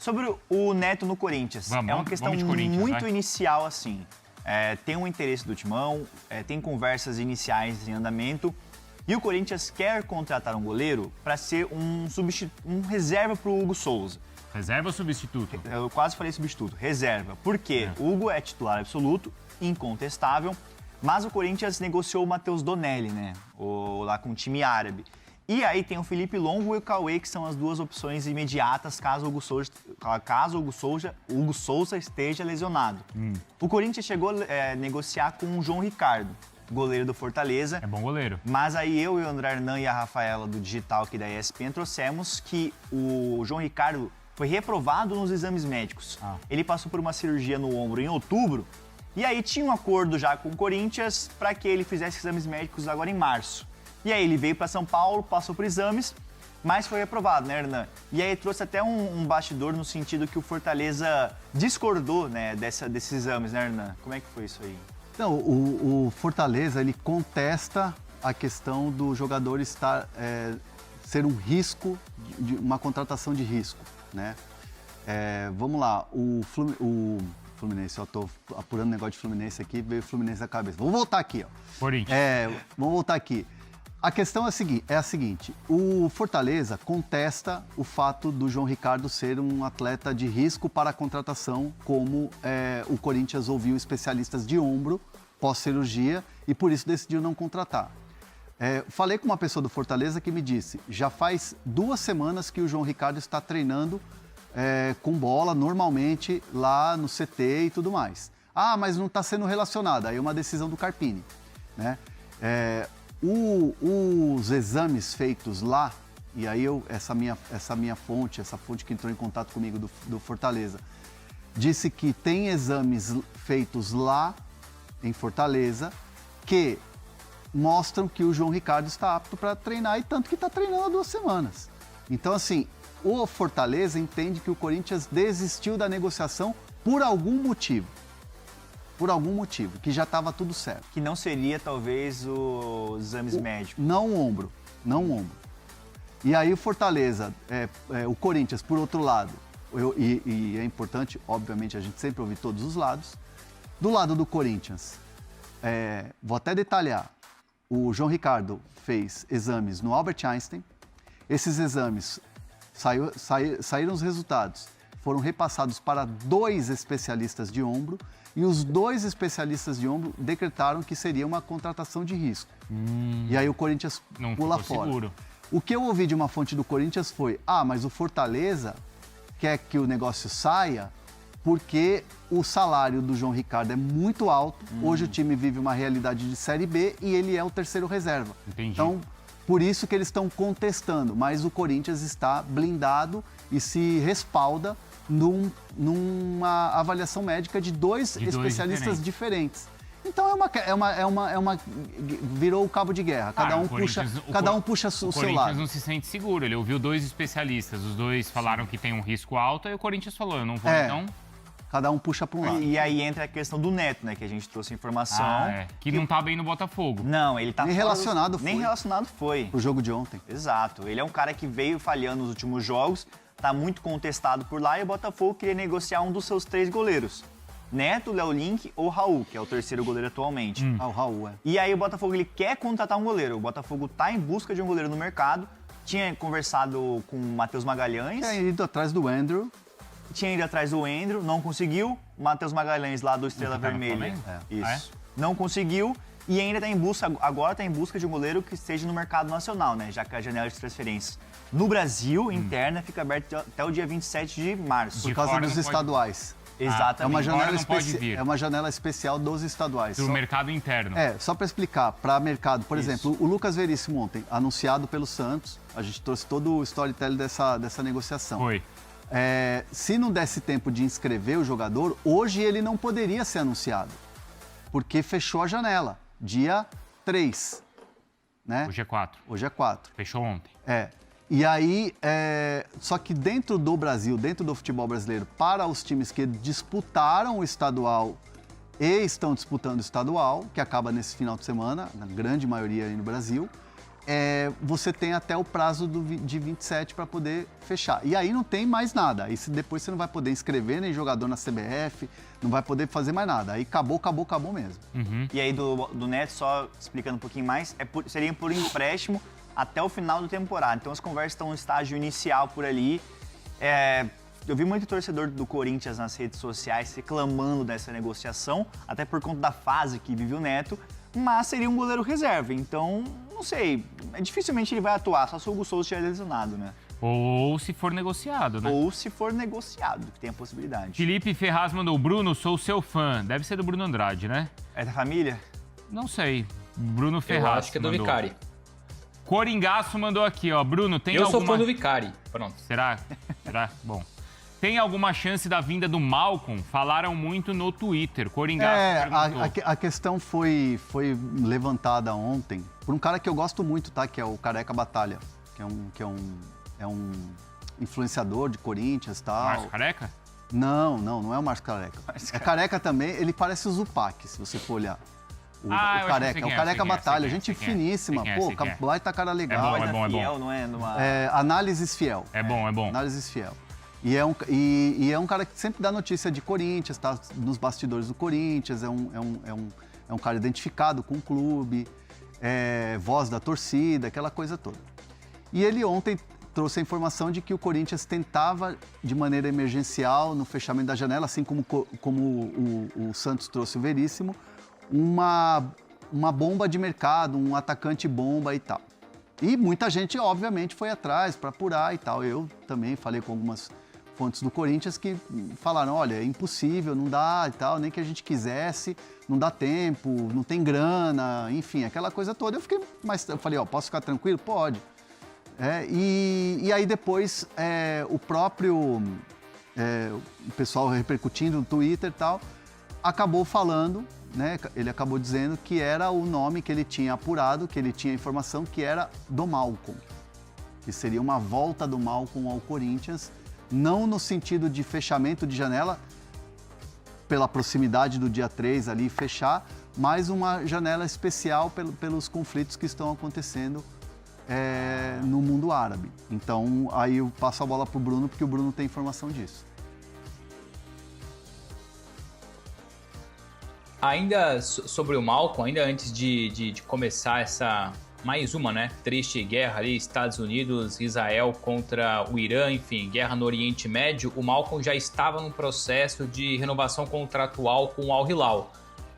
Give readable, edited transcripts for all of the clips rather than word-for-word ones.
Sobre o Neto no Corinthians, é uma questão muito inicial, assim. Tem um interesse do Timão, tem conversas iniciais em andamento, e o Corinthians quer contratar um goleiro para ser um reserva para o Hugo Souza. Reserva ou substituto? Eu quase falei substituto. Reserva. Por quê? O Hugo é titular absoluto, incontestável, mas o Corinthians negociou o Matheus Donelli, né? Lá com o time árabe. E aí tem o Felipe Longo e o Cauê, que são as duas opções imediatas caso o Hugo Souza esteja lesionado. O Corinthians chegou a negociar com o João Ricardo, goleiro do Fortaleza. É bom goleiro. Mas aí eu e o André Hernan e a Rafaela do Digital aqui da ESPN trouxemos que o João Ricardo foi reprovado nos exames médicos. Ele passou por uma cirurgia no ombro em outubro e aí tinha um acordo já com o Corinthians para que ele fizesse exames médicos agora em março. E aí ele veio para São Paulo, passou por exames, mas foi reprovado, né, Hernan? E aí trouxe até um bastidor no sentido que o Fortaleza discordou, né, desses exames, né, Hernan? Como é que foi isso aí? Não, o Fortaleza, ele contesta a questão do jogador ser um risco, uma contratação de risco, né? Vamos lá, o Fluminense, eu estou apurando negócio de Fluminense aqui, veio o Fluminense na cabeça. Vamos voltar aqui, ó. Corinthians. Vamos voltar aqui. A questão é a seguinte, o Fortaleza contesta o fato do João Ricardo ser um atleta de risco para a contratação, como o Corinthians ouviu especialistas de ombro pós-cirurgia e por isso decidiu não contratar. Falei com uma pessoa do Fortaleza que me disse, já faz 2 semanas que o João Ricardo está treinando com bola normalmente lá no CT e tudo mais. Ah, mas não está sendo relacionado, aí é uma decisão do Carpini, né? Os exames feitos lá, e aí essa fonte que entrou em contato comigo do Fortaleza, disse que tem exames feitos lá em Fortaleza que mostram que o João Ricardo está apto para treinar e tanto que está treinando há 2 semanas. Então, assim, o Fortaleza entende que o Corinthians desistiu da negociação por algum motivo. Por algum motivo, que já estava tudo certo. Que não seria, talvez, os exames médicos. Não o ombro. E aí o Fortaleza, o Corinthians, por outro lado, e é importante, obviamente, a gente sempre ouvir todos os lados. Do lado do Corinthians, vou até detalhar, o João Ricardo fez exames no Albert Einstein. Esses exames, saíram os resultados, foram repassados para 2 especialistas de ombro, e os 2 especialistas de ombro decretaram que seria uma contratação de risco. E aí o Corinthians pula fora. Seguro. O que eu ouvi de uma fonte do Corinthians foi, mas o Fortaleza quer que o negócio saia porque o salário do João Ricardo é muito alto. Hoje o time vive uma realidade de Série B e ele é o 3º reserva. Entendi. Então, por isso que eles estão contestando, mas o Corinthians está blindado e se respalda numa avaliação médica de 2 especialistas diferentes. Então virou o cabo de guerra. Cada um puxa o seu lado. O Corinthians não se sente seguro. Ele ouviu 2 especialistas. Os 2 falaram que tem um risco alto. Aí o Corinthians falou, eu não vou então. Cada um puxa para um lado. E aí entra a questão do Neto, né? Que a gente trouxe informação. Que não tá bem no Botafogo. Não, ele tá Nem relacionado foi. Pro jogo de ontem. Exato. Ele é um cara que veio falhando nos últimos jogos. Tá muito contestado por lá e o Botafogo queria negociar um dos seus 3 goleiros. Neto, Léo Link ou Raul, que é o 3º goleiro atualmente. O Raul, E aí o Botafogo ele quer contratar um goleiro. O Botafogo tá em busca de um goleiro no mercado. Tinha conversado com o Matheus Magalhães. Tinha ido atrás do Andrew. Não conseguiu. O Matheus Magalhães lá do Estrela Vermelha. Isso. Não conseguiu. E ainda agora está em busca de um goleiro que esteja no mercado nacional, né? Já que a janela de transferências no Brasil, interna, fica aberta até o dia 27 de março. Por causa dos estaduais. Exatamente. É uma janela especial dos estaduais. Do mercado interno. Só para explicar, para mercado, por exemplo, o Lucas Veríssimo ontem, anunciado pelo Santos, a gente trouxe todo o storytelling dessa negociação. Foi. Se não desse tempo de inscrever o jogador, hoje ele não poderia ser anunciado, porque fechou a janela. Dia 3, né? Hoje é 4. Hoje é 4. Fechou ontem. E aí, só que dentro do Brasil, dentro do futebol brasileiro, para os times que disputaram o estadual e estão disputando o estadual, que acaba nesse final de semana, na grande maioria aí no Brasil, você tem até o prazo de 27 para poder fechar. E aí não tem mais nada. Aí depois você não vai poder inscrever nem jogador na CBF, não vai poder fazer mais nada. Aí acabou mesmo. E aí do Neto, só explicando um pouquinho mais, seria por empréstimo até o final da temporada. Então as conversas estão no estágio inicial por ali. Eu vi muito torcedor do Corinthians nas redes sociais reclamando dessa negociação, até por conta da fase que vive o Neto, mas seria um goleiro reserva. Então, não sei, dificilmente ele vai atuar, só se o Hugo Souza estiver lesionado, né? Ou se for negociado, né? Ou se for negociado, que tem a possibilidade. Felipe Ferraz mandou: Bruno, sou seu fã. Deve ser do Bruno Andrade, né? É da família? Não sei. Bruno Ferraz. Eu acho que é do Vicari. Coringaço mandou aqui, ó. Bruno, tem Eu alguma... sou fã do Vicari. Pronto. Será? Bom. Tem alguma chance da vinda do Malcom? Falaram muito no Twitter. Coringaço perguntou. A questão foi levantada ontem por um cara que eu gosto muito, tá? Que é o Careca Batalha, que é um influenciador de Corinthians e tal. Márcio Careca? Não é o Márcio Careca. É Careca também, ele parece o Zupac, se você for olhar. O Careca, o Careca Batalha, gente finíssima, pô, baita cara legal. É bom. Fiel, não é? Análises Fiel. É bom. Análises Fiel. E é um cara que sempre dá notícia de Corinthians, tá nos bastidores do Corinthians, é um cara identificado com o clube, voz da torcida, aquela coisa toda. E ele ontem trouxe a informação de que o Corinthians tentava, de maneira emergencial, no fechamento da janela, assim como o Santos trouxe o Veríssimo, uma bomba de mercado, um atacante bomba e tal. E muita gente, obviamente, foi atrás para apurar e tal. Eu também falei com algumas fontes do Corinthians que falaram, olha, é impossível, não dá e tal, nem que a gente quisesse, não dá tempo, não tem grana, enfim, aquela coisa toda. Eu falei, posso ficar tranquilo? Pode. E aí depois o próprio o pessoal repercutindo no Twitter e tal, acabou falando, né, ele acabou dizendo que era o nome que ele tinha apurado, que ele tinha informação que era do Malcom, que seria uma volta do Malcom ao Corinthians, não no sentido de fechamento de janela, pela proximidade do dia 3 ali fechar, mas uma janela especial pelos conflitos que estão acontecendo no mundo árabe. Então, aí eu passo a bola para o Bruno, porque o Bruno tem informação disso. Ainda sobre o Malcom, ainda antes de começar essa mais uma, né, triste guerra ali, Estados Unidos, Israel contra o Irã, enfim, guerra no Oriente Médio, o Malcom já estava num processo de renovação contratual com o Al Hilal.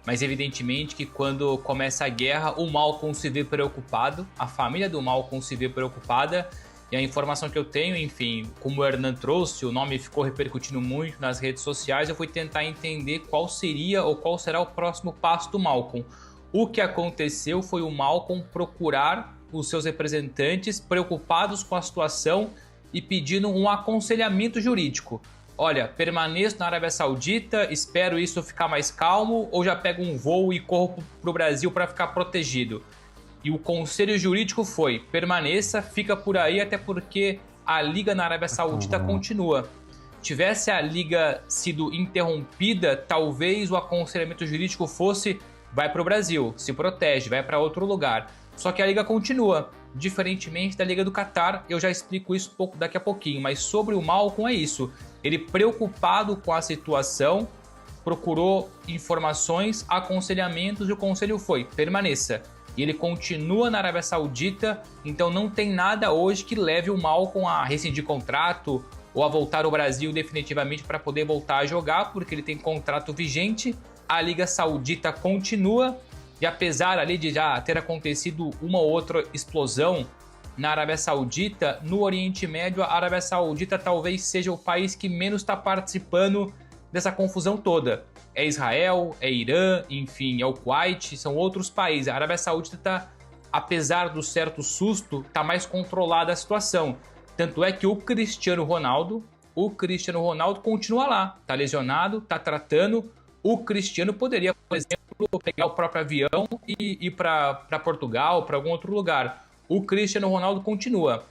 Mas evidentemente que quando começa a guerra, o Malcom se vê preocupado, a família do Malcom se vê preocupada, e a informação que eu tenho, enfim, como o Hernan trouxe, o nome ficou repercutindo muito nas redes sociais, eu fui tentar entender qual seria ou qual será o próximo passo do Malcom. O que aconteceu foi o Malcom procurar os seus representantes preocupados com a situação e pedindo um aconselhamento jurídico. Olha, permaneço na Arábia Saudita, espero isso ficar mais calmo, ou já pego um voo e corro para o Brasil para ficar protegido? E o conselho jurídico foi, permaneça, fica por aí, até porque a Liga na Arábia Saudita continua. Tivesse a Liga sido interrompida, talvez o aconselhamento jurídico fosse, vai para o Brasil, se protege, vai para outro lugar. Só que a Liga continua, diferentemente da Liga do Catar, eu já explico isso daqui a pouquinho, mas sobre o Malcom é isso. Ele, preocupado com a situação, procurou informações, aconselhamentos e o conselho foi, permaneça. E ele continua na Arábia Saudita, então não tem nada hoje que leve o Malcom a rescindir contrato ou a voltar ao Brasil definitivamente para poder voltar a jogar, porque ele tem contrato vigente, a Liga Saudita continua, e apesar ali de já ter acontecido uma ou outra explosão na Arábia Saudita, no Oriente Médio, a Arábia Saudita talvez seja o país que menos está participando dessa confusão toda. É Israel, é Irã, enfim, é o Kuwait, são outros países. A Arábia Saudita está, apesar do certo susto, está mais controlada a situação. Tanto é que o Cristiano Ronaldo continua lá, está lesionado, está tratando. O Cristiano poderia, por exemplo, pegar o próprio avião e ir para Portugal, para algum outro lugar. O Cristiano Ronaldo continua.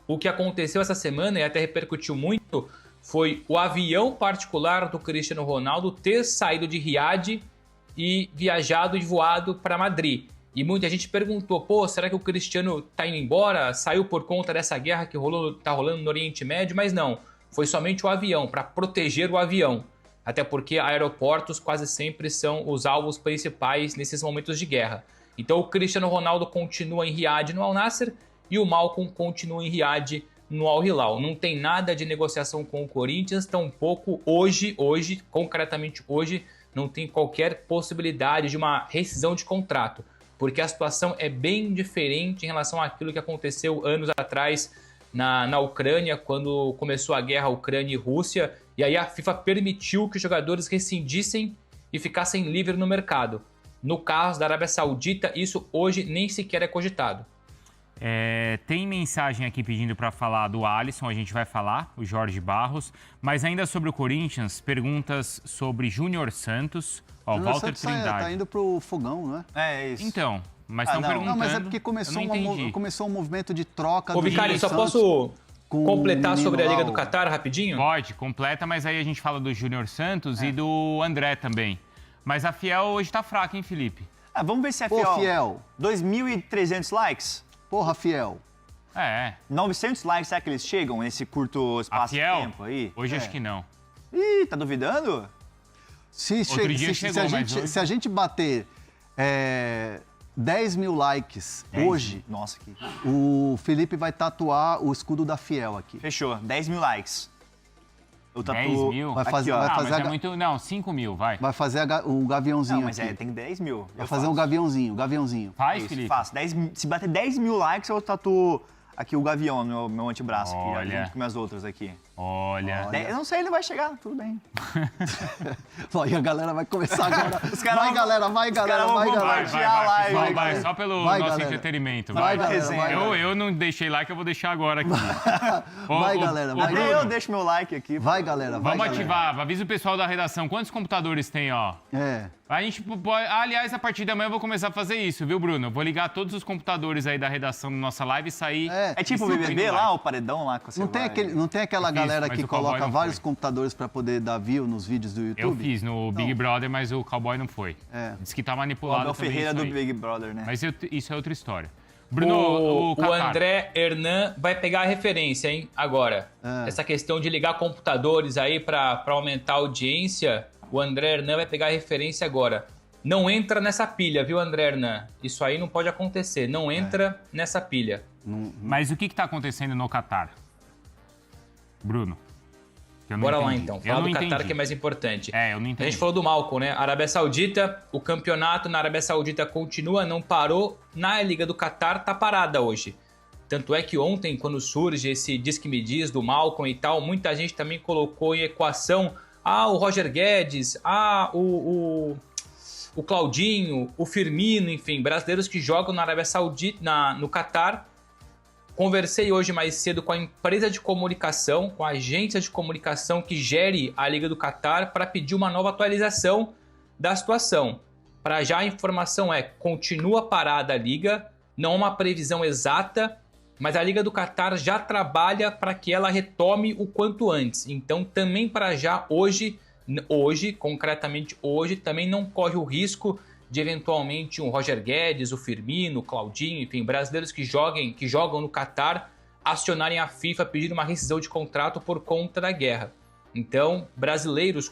O que aconteceu essa semana, e até repercutiu muito, foi o avião particular do Cristiano Ronaldo ter saído de Riad e viajado e voado para Madrid. E muita gente perguntou, pô, será que o Cristiano tá indo embora? Saiu por conta dessa guerra que tá rolando no Oriente Médio? Mas não, foi somente o avião, para proteger o avião. Até porque aeroportos quase sempre são os alvos principais nesses momentos de guerra. Então o Cristiano Ronaldo continua em Riad no Al Nassr e o Malcom continua em Riad no Al Hilal. Não tem nada de negociação com o Corinthians, tampouco hoje, concretamente hoje, não tem qualquer possibilidade de uma rescisão de contrato, porque a situação é bem diferente em relação àquilo que aconteceu anos atrás na Ucrânia, quando começou a guerra Ucrânia e Rússia, e aí a FIFA permitiu que os jogadores rescindissem e ficassem livres no mercado. No caso da Arábia Saudita, isso hoje nem sequer é cogitado. Tem mensagem aqui pedindo para falar do Alisson, a gente vai falar, o Jorge Barros. Mas ainda sobre o Corinthians, perguntas sobre Júnior Santos, Walter Santos Trindade. tá indo pro fogão, não é? É isso. Então, mas estão perguntando... Não, mas é porque começou um movimento de troca Ô, do Vicari, Júnior só Santos posso com completar o sobre a menino Liga lá, do Catar rapidinho? Pode, completa, mas aí a gente fala do Júnior Santos e do André também. Mas a Fiel hoje tá fraca, hein, Felipe? Vamos ver se é Pô, fiel. Fiel. 2.300 likes? Porra, Fiel. 900 likes, será que eles chegam nesse curto espaço de Fiel? tempo aí? Hoje acho que não. Ih, tá duvidando? Se a gente bater 10 mil likes hoje, Nossa, que... o Felipe vai tatuar o escudo da Fiel aqui. Fechou, 10 mil likes. Eu 10 mil? Vai fazer, Aqui, ó. vai fazer mas é muito... Não, 5 mil, vai. vai fazer o gaviãozinho Não, mas aqui. tem 10 mil. Vai fazer um gaviãozinho. Faz, Isso, Felipe? faço. Se bater 10 mil likes, eu tatuo aqui o gavião no meu antebraço. Aqui, Olha. junto com minhas outras aqui. Olha. Eu não sei, ele vai chegar, tudo bem. E a galera vai começar agora. caras Vai, galera, vai, galera, vai, galera. Vai, só pelo Vai, nosso galera. entretenimento. Vai, Vai. galera, vai, galera. Eu não deixei like, eu vou deixar agora aqui. Vai, galera, vai, Até Bruno. eu deixo meu like aqui. Vai, galera, vai, Vamos galera. ativar, avisa o pessoal da redação. Quantos computadores tem, ó? A gente pode... Aliás, a partir da manhã eu vou começar a fazer isso, viu, Bruno? Eu vou ligar todos os computadores aí da redação da nossa live e sair... É tipo o BBB lá, o paredão lá. Que você Não tem aquela galera mas que o Cowboy coloca não vários foi. computadores pra poder dar view nos vídeos do YouTube? Eu fiz no Big Brother, mas o Cowboy não foi. Diz que tá O manipulado Abel também Ferreira isso do aí. Big Brother, né? Mas isso é outra história. Bruno, O Catar. André Hernan vai pegar a referência, hein, agora. Essa questão de ligar computadores aí pra aumentar a audiência, o André Hernan vai pegar a referência agora. Não entra nessa pilha, viu, André Hernan? Isso aí não pode acontecer. Não entra nessa pilha. Mas o que tá acontecendo no Catar? Bruno. Que eu não Bora lá, entendi. então. Eu Fala não do Catar, entendi. que é mais importante. Eu não A entendi. gente falou do Malcom, né? Arábia Saudita, o campeonato na Arábia Saudita continua, não parou. Na Liga do Catar tá parada hoje. Tanto é que ontem, quando surge esse Diz que me diz do Malcom e tal, muita gente também colocou em equação o Roger Guedes, o Claudinho, o Firmino, enfim, brasileiros que jogam na Arábia Saudita, no Catar. Conversei hoje mais cedo com a empresa de comunicação, com a agência de comunicação que gere a Liga do Catar para pedir uma nova atualização da situação. Para já a informação continua parada a Liga, não há uma previsão exata, mas a Liga do Catar já trabalha para que ela retome o quanto antes. Então também para já hoje, concretamente hoje, também não corre o risco de eventualmente um Roger Guedes, o Firmino, o Claudinho, enfim, brasileiros que jogam no Catar, acionarem a FIFA pedindo uma rescisão de contrato por conta da guerra. Então,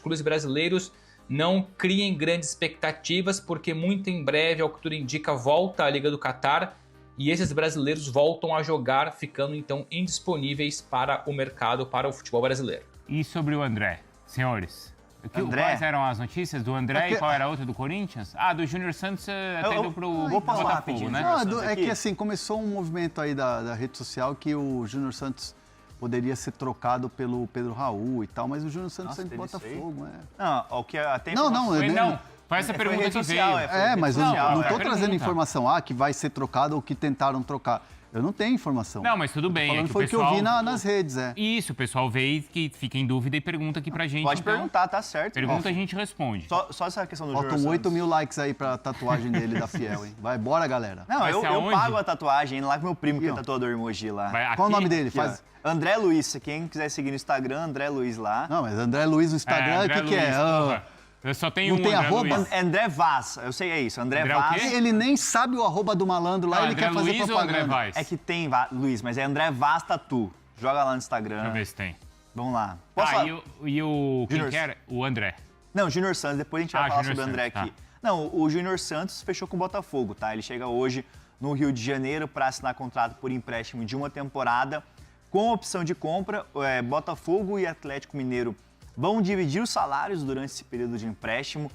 clubes brasileiros, não criem grandes expectativas, porque muito em breve, ao que tudo indica, volta a Liga do Catar e esses brasileiros voltam a jogar, ficando então indisponíveis para o mercado, para o futebol brasileiro. E sobre o André, senhores? André? Quais eram as notícias do André e qual era a outra do Corinthians? Do Júnior Santos até indo pro vou passar Botafogo, rapidinho, né? Júnior Não, Santos é aqui. que assim, começou um movimento aí da rede social que o Júnior Santos poderia ser trocado pelo Pedro Raul e tal, mas o Júnior Santos Nossa, sempre teve Botafogo, Não, o que até Não, Foi essa Foi pergunta rede que social, veio. mas eu social, não é tô a trazendo pergunta. informação, que vai ser trocado ou que tentaram trocar. Eu não tenho informação. Não, mas tudo bem. Falando É que foi o o que eu pessoal... vi nas redes, Isso, o pessoal veio e que fica em dúvida e pergunta aqui pra gente. Pode então, perguntar, tá certo. Pergunta, a gente responde. Só essa questão do Júnior Faltam 8 Santos. mil likes aí pra tatuagem dele da Fiel, hein? Vai, bora, galera. Não, Vai eu ser aonde? pago a tatuagem, indo lá com meu primo, que é Aqui, ó. tatuador emoji lá. Vai Qual o aqui? nome dele? Aqui, ó. Faz... André Luiz, quem quiser seguir no Instagram, André Luiz lá. Não, mas André Luiz no Instagram, o André que é? Luiz, porra. Eu só tenho Não um tem André arroba? Luiz. André Vaz, eu sei, é isso. André André o Vaz. quê? Ele nem sabe o arroba do malandro lá, Não, ele André quer fazer Luiz ou André propaganda. Vaz? É que tem, Luiz, mas é André Vaz Tatu. Joga lá no Instagram. Deixa eu ver se tem. Vamos lá. Posso Ah, falar? e o quem Júnior. que era? O André. Não, Júnior Santos, depois a gente vai falar Júnior sobre o André Santos, aqui. Não, o Júnior Santos fechou com o Botafogo, tá? Ele chega hoje no Rio de Janeiro para assinar contrato por empréstimo de uma temporada com opção de compra. Botafogo e Atlético Mineiro vão dividir os salários durante esse período de empréstimo.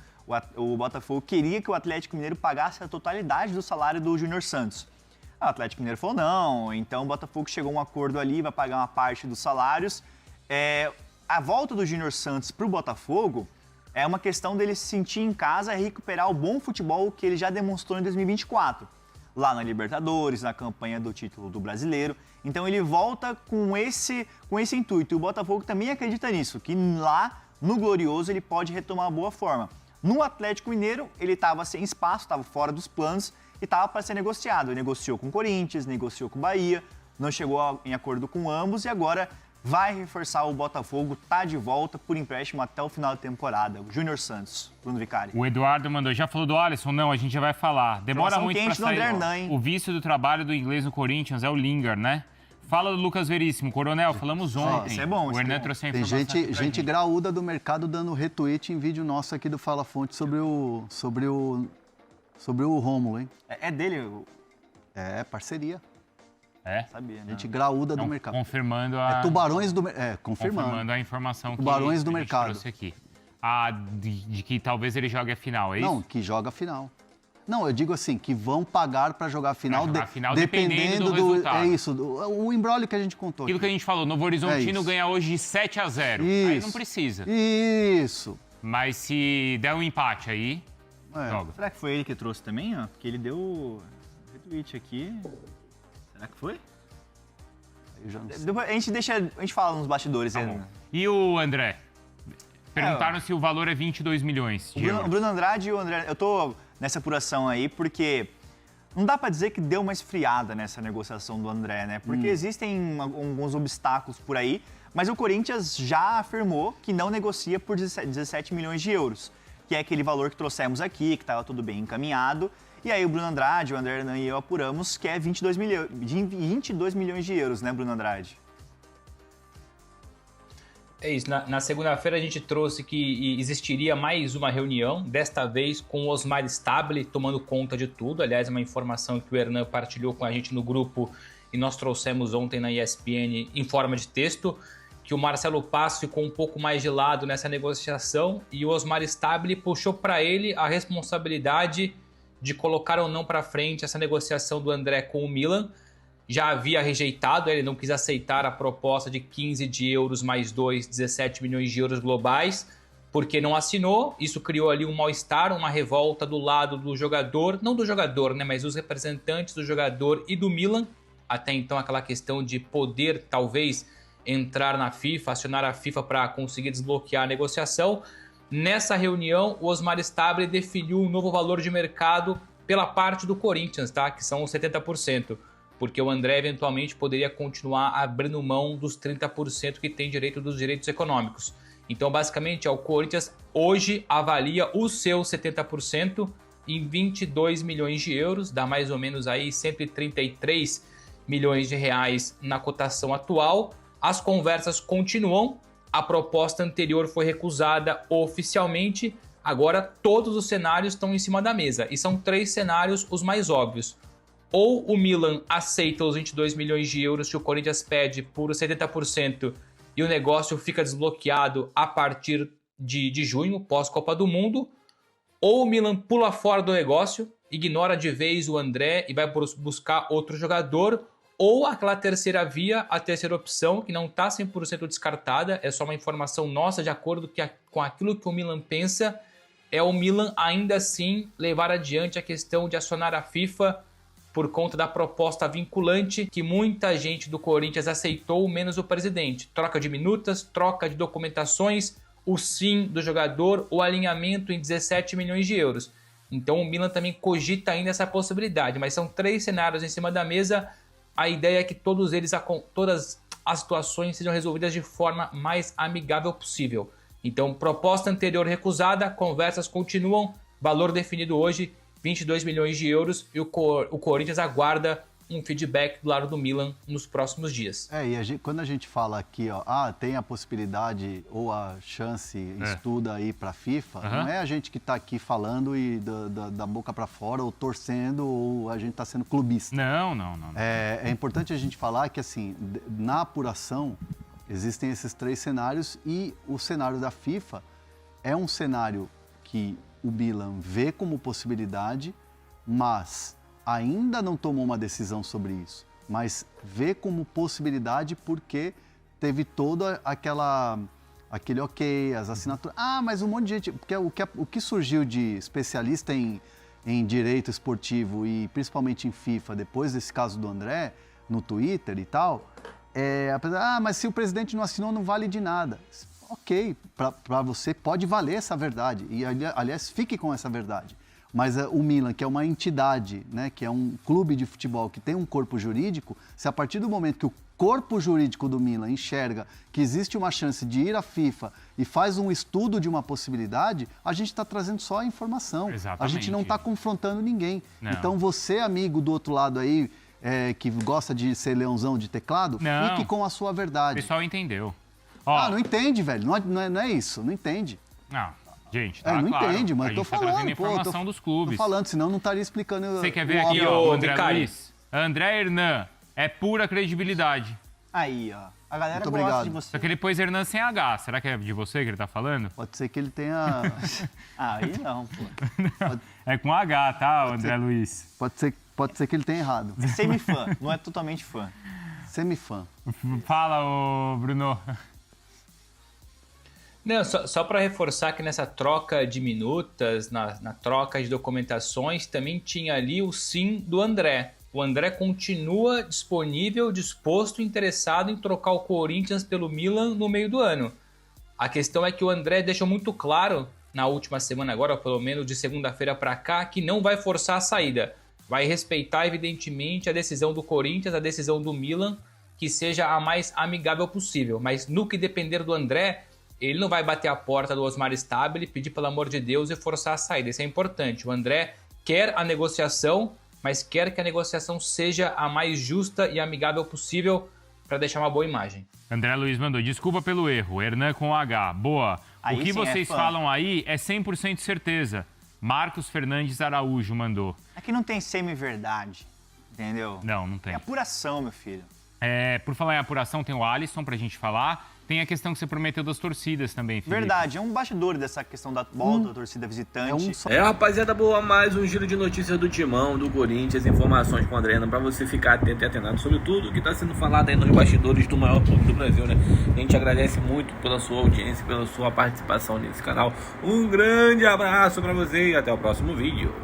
O Botafogo queria que o Atlético Mineiro pagasse a totalidade do salário do Júnior Santos. O Atlético Mineiro falou não, então o Botafogo chegou a um acordo ali, vai pagar uma parte dos salários. A volta do Júnior Santos para o Botafogo é uma questão dele se sentir em casa e recuperar o bom futebol que ele já demonstrou em 2024. Lá na Libertadores, na campanha do título do Brasileiro. Então ele volta com esse intuito. E o Botafogo também acredita nisso, que lá no Glorioso ele pode retomar a boa forma. No Atlético Mineiro, ele estava sem espaço, estava fora dos planos e estava para ser negociado. Ele negociou com o Corinthians, negociou com o Bahia, não chegou em acordo com ambos e agora vai reforçar o Botafogo, tá de volta por empréstimo até o final da temporada. O Júnior Santos, Bruno Vicari. O Eduardo mandou, já falou do Alisson? Não, a gente já vai falar. Demora Informação muito para quente do André sair. Hernan, hein? O vício do trabalho do inglês no Corinthians é o Lingard, né? Fala do Lucas Veríssimo. Coronel, falamos ontem. Isso é bom, O isso é Hernan bom. trouxe a Tem informação aqui pra gente graúda do mercado dando retweet em vídeo nosso aqui do Fala Fonte sobre o Rômulo, hein? É dele, eu É parceria. É? sabia, né? Gente graúda do Então, mercado. confirmando a... Tubarões do mercado. Confirmando. Confirmando a informação Tubarões do que a gente mercado. trouxe aqui. De que talvez ele jogue a final, é isso? Não, que joga a final. Não, eu digo assim, que vão pagar para jogar a final, jogar a final dependendo do resultado. É isso, o embrólio que a gente contou. Aquilo que a gente falou, Novo Horizontino isso. ganha hoje de 7-0. Aí Isso. não precisa. Isso. Mas se der um empate aí, É. joga. Será que foi ele que trouxe também, ó? Porque ele deu retweet aqui. Será que foi? Eu já não sei. Depois a gente fala nos bastidores. Tá aí, bom. né? E o André? Perguntaram se o valor é 22 milhões de O euros. Bruno Andrade e o André, eu tô nessa apuração aí porque não dá pra dizer que deu uma esfriada nessa negociação do André, né? Porque existem alguns obstáculos por aí, mas o Corinthians já afirmou que não negocia por 17 milhões de euros, que é aquele valor que trouxemos aqui, que estava tudo bem encaminhado. E aí o Bruno Andrade, o André Hernan e eu apuramos que é 22 milhões de euros, né, Bruno Andrade? É isso, na segunda-feira a gente trouxe que existiria mais uma reunião, desta vez com o Osmar Stabile tomando conta de tudo. Aliás, uma informação que o Hernan partilhou com a gente no grupo e nós trouxemos ontem na ESPN em forma de texto, que o Marcelo Passo ficou um pouco mais de lado nessa negociação e o Osmar Stabile puxou para ele a responsabilidade de colocar ou não para frente essa negociação do André com o Milan. Já havia rejeitado, ele não quis aceitar a proposta de 15 de euros mais 2, 17 milhões de euros globais, porque não assinou. Isso criou ali um mal-estar, uma revolta do lado do jogador, não do jogador, né, mas dos representantes do jogador e do Milan. Até então aquela questão de poder, talvez, entrar na FIFA, acionar a FIFA para conseguir desbloquear a negociação. Nessa reunião, o Osmar Stabile definiu um novo valor de mercado pela parte do Corinthians, tá? Que são os 70%. Porque o André eventualmente poderia continuar abrindo mão dos 30% que tem direito dos direitos econômicos. Então, basicamente, o Corinthians hoje avalia os seus 70% em 22 milhões de euros, dá mais ou menos aí 133 milhões de reais na cotação atual. As conversas continuam, a proposta anterior foi recusada oficialmente, agora todos os cenários estão em cima da mesa, e são 3 cenários os mais óbvios. Ou o Milan aceita os 22 milhões de euros que o Corinthians pede por 70% e o negócio fica desbloqueado a partir de junho, pós-Copa do Mundo. Ou o Milan pula fora do negócio, ignora de vez o André e vai buscar outro jogador. Ou aquela terceira via, a terceira opção, que não está 100% descartada, é só uma informação nossa de acordo com aquilo que o Milan pensa, é o Milan ainda assim levar adiante a questão de acionar a FIFA por conta da proposta vinculante que muita gente do Corinthians aceitou, menos o presidente. Troca de minutas, troca de documentações, o sim do jogador, o alinhamento em 17 milhões de euros. Então o Milan também cogita ainda essa possibilidade, mas são 3 cenários em cima da mesa. A ideia é que todas as situações sejam resolvidas de forma mais amigável possível. Então, proposta anterior recusada, conversas continuam, valor definido hoje, 22 milhões de euros, e o Corinthians aguarda um feedback do lado do Milan nos próximos dias. Quando a gente fala aqui, ó, tem a possibilidade ou a chance, estuda aí para a FIFA, não é a gente que está aqui falando e da boca para fora, ou torcendo, ou a gente está sendo clubista. Não. É importante a gente falar que, assim, na apuração, existem esses 3 cenários e o cenário da FIFA é um cenário que o Milan vê como possibilidade, mas ainda não tomou uma decisão sobre isso, mas vê como possibilidade porque teve toda aquele ok, as assinaturas. Mas um monte de gente... Porque o que surgiu de especialista em direito esportivo e principalmente em FIFA, depois desse caso do André, no Twitter e tal, mas se o presidente não assinou, não vale de nada. Ok, para você pode valer essa verdade, e aliás, fique com essa verdade. Mas o Milan, que é uma entidade, né, que é um clube de futebol que tem um corpo jurídico, se a partir do momento que o corpo jurídico do Milan enxerga que existe uma chance de ir à FIFA e faz um estudo de uma possibilidade, a gente está trazendo só a informação. Exatamente. A gente não está confrontando ninguém. Não. Então você, amigo do outro lado aí, que gosta de ser leãozão de teclado, Não. fique com a sua O verdade. pessoal entendeu. Ó, Não entende, velho. Não é isso, não entende. não, gente, tá Não claro. entende, mas a tô gente tá falando, trazendo informação dos clubes. Tô falando, senão não estaria explicando. Você quer ver o aqui, óbvio. ó, o Ô, André Vicari. Luiz? André Hernan, é pura credibilidade. Aí, ó. A galera Muito gosta obrigado. de você. Só que ele pôs Hernan sem H. Será que é de você que ele tá falando? Pode ser que ele tenha. Aí não, pô. É com H, tá, o André Luiz? Pode ser que ele tenha errado. É semi-fã, não é totalmente fã. Semifã. Fala, ô Bruno. Não, só para reforçar que nessa troca de minutas, na troca de documentações, também tinha ali o sim do André. O André continua disponível, disposto, interessado em trocar o Corinthians pelo Milan no meio do ano. A questão é que o André deixou muito claro na última semana agora, ou pelo menos de segunda-feira para cá, que não vai forçar a saída. Vai respeitar, evidentemente, a decisão do Corinthians, a decisão do Milan, que seja a mais amigável possível. Mas no que depender do André, ele não vai bater a porta do Osmar Stabile, pedir pelo amor de Deus e forçar a saída. Isso é importante. O André quer a negociação, mas quer que a negociação seja a mais justa e amigável possível para deixar uma boa imagem. André Luiz mandou, desculpa pelo erro, Hernan com H. Boa. Aí O que sim é vocês fã. falam aí é 100% certeza. Marcos Fernandes Araújo mandou. Aqui não tem semi-verdade, entendeu? Não É tem. apuração, meu filho. Por falar em apuração, tem o Alisson pra gente falar. Tem a questão que você prometeu das torcidas também, Felipe. Verdade, é um bastidor dessa questão da volta da torcida visitante. Rapaziada, boa, mais um giro de notícias do Timão, do Corinthians, informações com o André, pra você ficar atento e atenado sobre tudo que tá sendo falado aí nos bastidores do maior clube do Brasil, né? A gente agradece muito pela sua audiência, pela sua participação nesse canal. Um grande abraço pra você e até o próximo vídeo.